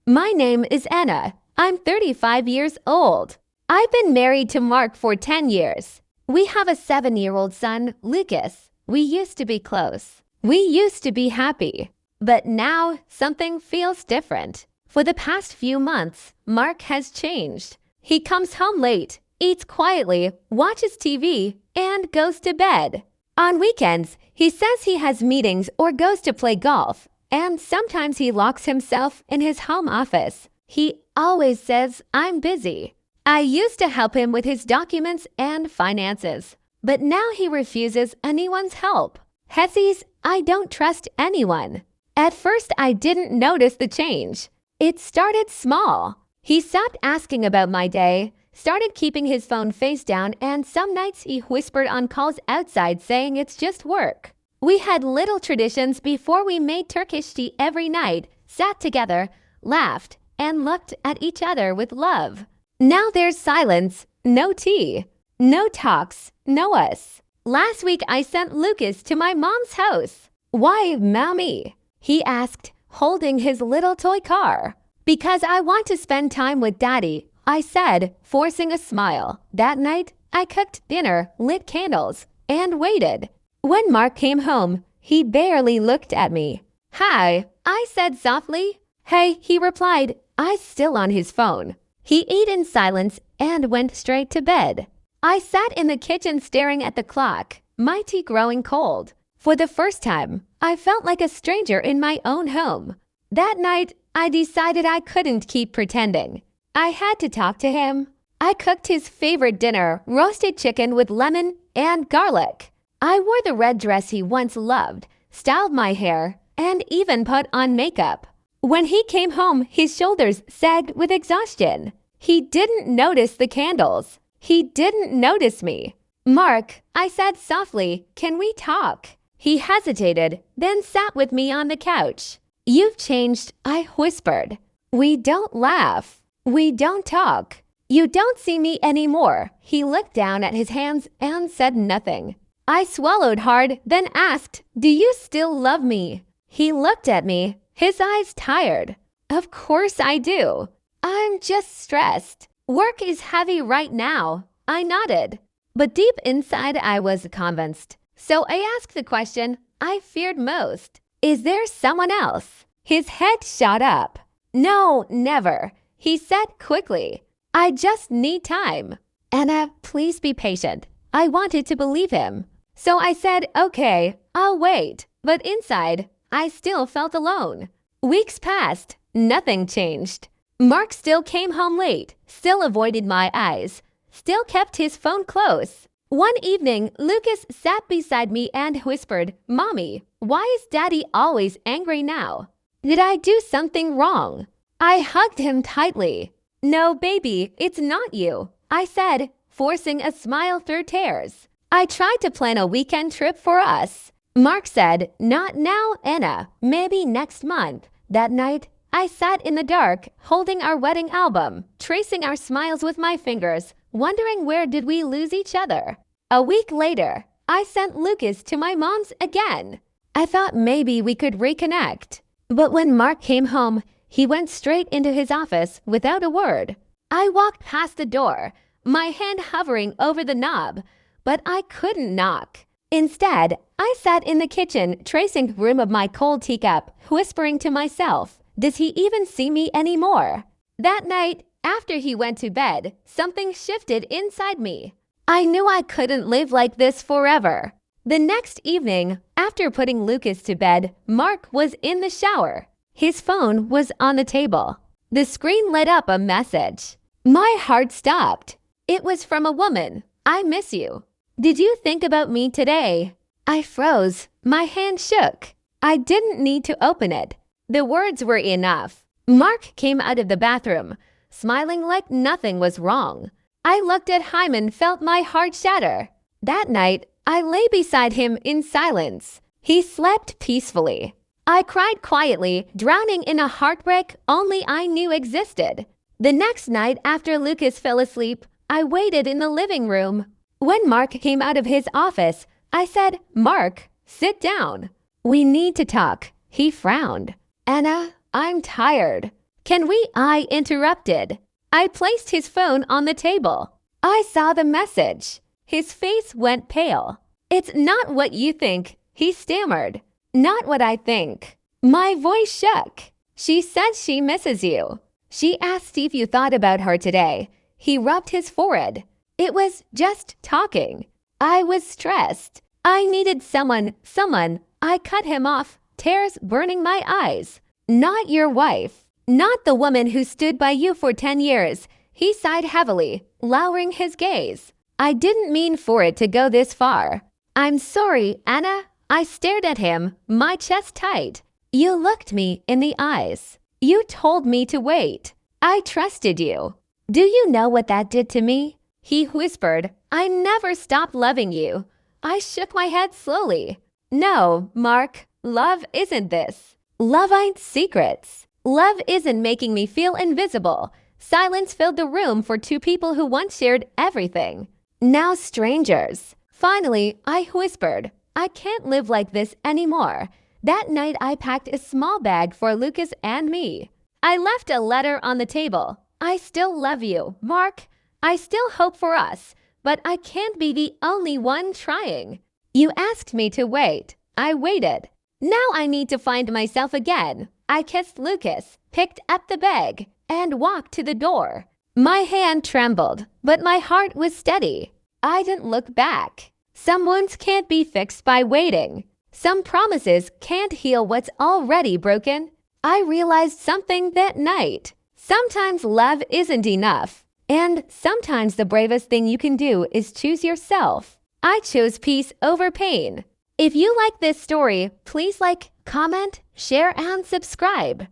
My name is Anna. I'm 35 years old. I've been married to Mark for 10 years. We have a 7-year-old son, Lucas. We used to be close. We used to be happy. But now something feels different. For the past few months, Mark has changed. He comes home late, eats quietly, watches TV, and goes to bed. On weekends, he says he has meetings or goes to play golf, and sometimes he locks himself in his home office. He always says, "I'm busy." I used to help him with his documents and finances, but now he refuses anyone's help. Hessies, I don't trust anyone. At first, I didn't notice the change. It started small. He stopped asking about my day, started keeping his phone face down, and some nights he whispered on calls outside saying it's just work. We had little traditions before. We made Turkish tea every night, sat together, laughed, and looked at each other with love. Now there's silence, no tea, no talks, no us. Last week I sent Lucas to my mom's house. "Why, mommy?" he asked, holding his little toy car. "Because I want to spend time with daddy," I said, forcing a smile. That night, I cooked dinner, lit candles, and waited. When Mark came home, he barely looked at me. "Hi," I said softly. "Hey," he replied, eyes still on his phone. He ate in silence and went straight to bed. I sat in the kitchen staring at the clock, my tea growing cold. For the first time, I felt like a stranger in my own home. That night, I decided I couldn't keep pretending. I had to talk to him. I cooked his favorite dinner, roasted chicken with lemon and garlic. I wore the red dress he once loved, styled my hair, and even put on makeup. When he came home, his shoulders sagged with exhaustion. He didn't notice the candles. He didn't notice me. "Mark," I said softly, "can we talk?" He hesitated, then sat with me on the couch. "You've changed," I whispered. "We don't laugh. We don't talk. You don't see me anymore." He looked down at his hands and said nothing. I swallowed hard, then asked, "Do you still love me?" He looked at me, his eyes tired. "Of course I do. I'm just stressed. Work is heavy right now." I nodded. But deep inside I was convinced. So I asked the question I feared most. "Is there someone else?" His head shot up. "No, never," he said quickly. "I just need time." "Anna, please be patient." I wanted to believe him. So I said, "Okay, I'll wait." But inside, I still felt alone. Weeks passed. Nothing changed. Mark still came home late, still avoided my eyes, still kept his phone close. One evening, Lucas sat beside me and whispered, "Mommy, why is Daddy always angry now? Did I do something wrong?" I hugged him tightly. "No, baby, it's not you," I said, forcing a smile through tears. "I tried to plan a weekend trip for us." Mark said, "Not now, Anna, maybe next month." That night, I sat in the dark, holding our wedding album, tracing our smiles with my fingers, wondering where did we lose each other. A week later, I sent Lucas to my mom's again. I thought maybe we could reconnect. But when Mark came home, he went straight into his office without a word. I walked past the door, my hand hovering over the knob, but I couldn't knock. Instead, I sat in the kitchen, tracing the rim of my cold teacup, whispering to myself, "Does he even see me anymore?" That night, after he went to bed, something shifted inside me. I knew I couldn't live like this forever. The next evening, after putting Lucas to bed, Mark was in the shower. His phone was on the table. The screen lit up a message. My heart stopped. It was from a woman. "I miss you. Did you think about me today?" I froze. My hand shook. I didn't need to open it. The words were enough. Mark came out of the bathroom, smiling like nothing was wrong. I looked at him and felt my heart shatter. That night, I lay beside him in silence. He slept peacefully. I cried quietly, drowning in a heartbreak only I knew existed. The next night, after Lucas fell asleep, I waited in the living room. When Mark came out of his office, I said, "Mark, sit down. We need to talk." He frowned. "Anna, I'm tired. Can we? I interrupted. I placed his phone on the table. I saw the message. His face went pale. It's not what you think, he stammered. Not what I think. My voice shook. She said she misses you. She asked if you thought about her today. He rubbed his forehead. It was just talking. I was stressed. I needed someone. I cut him off, tears burning my eyes. Not your wife. Not the woman who stood by you for 10 years. He sighed heavily, lowering his gaze. I didn't mean for it to go this far. I'm sorry, Anna. I stared at him, my chest tight. You looked me in the eyes. You told me to wait. I trusted you. Do you know what that did to me? He whispered, I never stopped loving you. I shook my head slowly. No, Mark, love isn't this. Love ain't secrets. Love isn't making me feel invisible. Silence filled the room for two people who once shared everything. Now strangers. Finally, I whispered, I can't live like this anymore. That night I packed a small bag for Lucas and me. I left a letter on the table. I still love you, Mark. I still hope for us, but I can't be the only one trying. You asked me to wait. I waited. Now I need to find myself again. I kissed Lucas, picked up the bag, and walked to the door. My hand trembled, but my heart was steady. I didn't look back. Some wounds can't be fixed by waiting. Some promises can't heal what's already broken. I realized something that night. Sometimes love isn't enough. And sometimes the bravest thing you can do is choose yourself. I chose peace over pain. If you like this story, please like, comment, share, and subscribe.